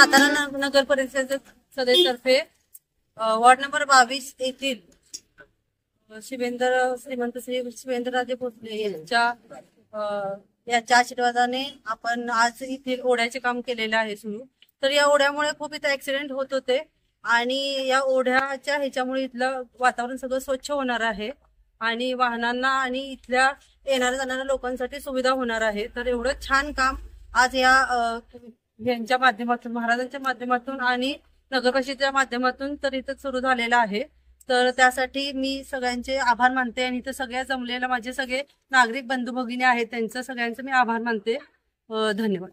सातारा नगर परिषद सदस्यतर्फे ward number 22 येथील श्रीमंत श्री शिवेंद्रराजे भोसले यांच्या आशीर्वादाने आपण आज इथे ओढ्याचे काम केलेले आहे सुरू। तर या ओढ्यामुळे खूप इथे ऍक्सिडेंट होत होते आणि या ओढ्याच्या ह्याच्यामुळे इथलं वातावरण सगळं स्वच्छ होणार आहे आणि वाहनांना आणि इथल्या येणाऱ्या जाणाऱ्या लोकांसाठी सुविधा होणार आहे। तर एवढं छान काम आज यांच्या माध्यमातून, महाराजांच्या माध्यमातून आणि नगरपरिषदेच्या माध्यमातून तर इथं सुरू झालेलं आहे। तर त्यासाठी मी सगळ्यांचे आभार मानते आणि इथं सगळ्या जमलेल्या माझे सगळे नागरिक बंधू भगिनी आहेत त्यांचं सगळ्यांचं मी आभार मानते। धन्यवाद।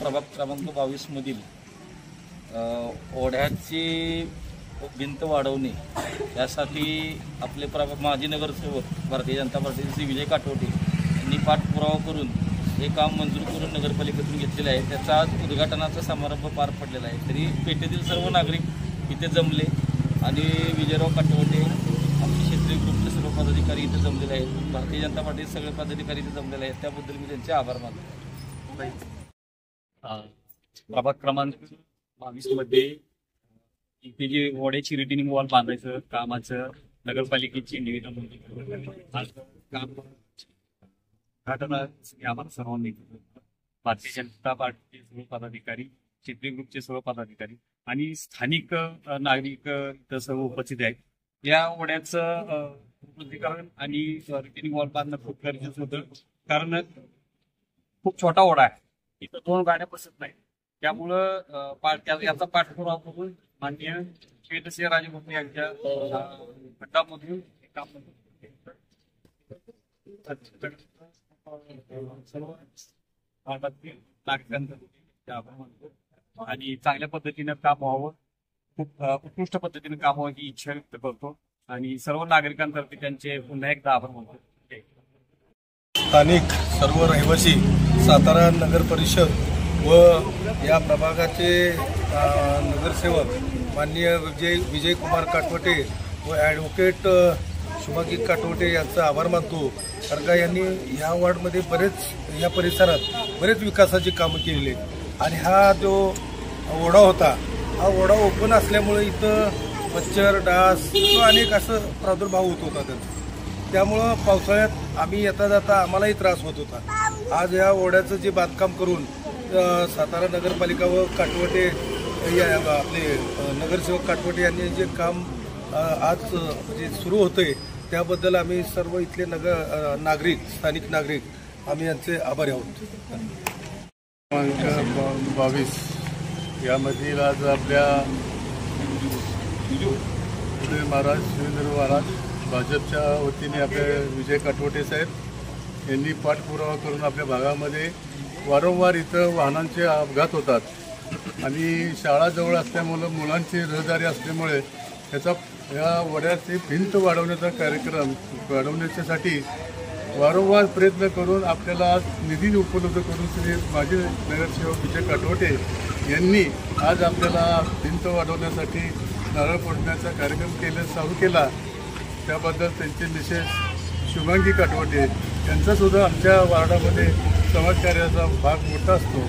प्रभाग क्रमांक 22 मधील ओढ्याची भिंत वाढवणे यासाठी आपले माजी नगरसेवक भारतीय जनता पार्टीचे विजय काटवटे यांनी पाठपुरावा करून हे काम मंजूर करून नगरपालिकेतून घेतलेले आहे। त्याचा आज उद्घाटनाचा समारंभ पार पडलेला आहे। तरी पेठेतील सर्व नागरिक इथे जमले आणि विजयराव काटवटे आमचे क्षेत्रीय ग्रुपचे सर्व पदाधिकारी इथे जमलेले आहेत, भारतीय जनता पार्टीचे सगळे पदाधिकारी इथे जमलेले आहेत, त्याबद्दल मी त्यांचे आभार मानतो। प्रभाग क्रमांक 22 मध्ये इथे जे ओढ्याची रिटेनिंग वॉल बांधायचं कामाचं नगरपालिकेची निवेदन आज काम आम्हाला सर्वांनी भारतीय जनता पार्टीचे सर्व पदाधिकारी, क्षेत्रीय ग्रुपचे सर्व पदाधिकारी आणि स्थानिक नागरिक इथं सर्व उपस्थित आहेत। या ओढ्याचं उपजीकरण आणि रिटेनिंग वॉल बांधणं खूप गरजेचं होतं, कारण खूप छोटा ओढा आहे, इथं 2 गाड्या बसत नाही। त्यामुळं याचा पाठपुरावा करून माननीय शिवेंद्रसिंह भोसले यांच्या गटामधून काम सर्व भागातील नागरिकांचा आभार मानतो आणि चांगल्या पद्धतीनं काम व्हावं, खूप उत्कृष्ट पद्धतीनं काम व्हावं ही इच्छा व्यक्त करतो आणि सर्व नागरिकांतर्फे त्यांचे पुन्हा एकदा आभार मानतो। स्थानिक सर्व रहिवासी सातारा नगर परिषद व या प्रभागाचे नगरसेवक माननीय विजय कुमार काटवटे व ॲडव्होकेट शुभांगी काटवटे यांचा आभार मानतो, कारण का यांनी ह्या वॉर्डमध्ये या परिसरात बरेच विकासाची कामं केलेली आहेत आणि हा जो ओढा होता हा ओढा ओपन असल्यामुळे इथं मच्छर डास अनेक असं प्रादुर्भाव होत होता त्यांचा, त्यामुळं पावसाळ्यात आम्ही येता जाता आम्हालाही त्रास होत होता। आज या ओढ्याचं जे बांधकाम करून सातारा नगरपालिका व काटवटे आपले नगरसेवक काटवटे यांनी जे काम आज जे सुरू होते त्याबद्दल आम्ही सर्व इथले नागरिक, स्थानिक नागरिक आम्ही यांचे आभारी आहोत। 22 यामधील आज आपल्या महाराज शिवेंद्र महाराज भाजपच्या वतीने आपल्या विजय काटवटे साहेब यांनी पाठपुरावा करून आपल्या भागामध्ये वारंवार इथं वाहनांचे अपघात होतात आणि शाळा जवळ असल्यामुळं मुलांची रहदारी असल्यामुळे या ओढ्याची भिंत वाढवण्यासाठी वारंवार प्रयत्न करून आपल्याला आज निधी उपलब्ध करून श्री माजी नगरसेवक विजय काटवटे यांनी आज आपल्याला भिंत वाढवण्यासाठी नारळ फोडण्याचा कार्यक्रम चालू केला। त्याबद्दल त्यांचे मिसेस शुभांगी काटवटे यांचासुद्धा आमच्या वार्डामध्ये समाजकार्याचा भाग मोठा असतो।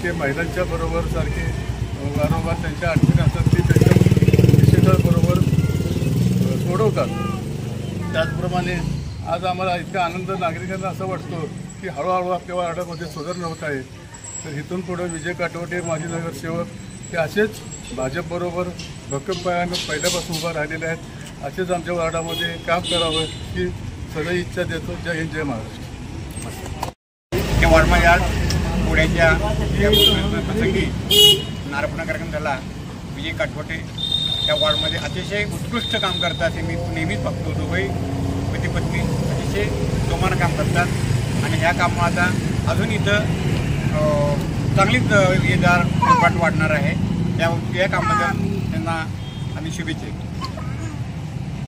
ते महिलांच्या बरोबर सारखे वारंवार त्यांच्या अडचणी असतात ते त्यांच्या मिसेसबरोबर सोडवतात। त्याचप्रमाणे आज आम्हाला इतका आनंद नागरिकांना असं वाटतो की हळूहळू आपल्या वार्डामध्ये सुधारणा होत आहे। तर इथून पुढे विजय काटवटे माजी नगरसेवक हे असेच भाजपबरोबर भक्कम पायाने पहिल्यापासून उभा राहिलेले आहेत, असेच आमच्या वार्डामध्ये काम करावं ही सगळी इच्छा देतो। जय हिंद, जय महाराष्ट्र। त्या वार्डमध्ये आज पुण्याच्या प्रसंगी नारळपूर्ण कार्यक्रम झाला। विजय काटवटे त्या वार्डमध्ये अतिशय उत्कृष्ट काम करतात हे मी नेहमीच बघतो। दोघंही पती पत्नी अतिशय जोमानं काम करतात आणि ह्या कामात आता अजून इथं चांगलीच येणार वाढणार आहे। या कामाबद्दल त्यांना आम्ही शुभेच्छा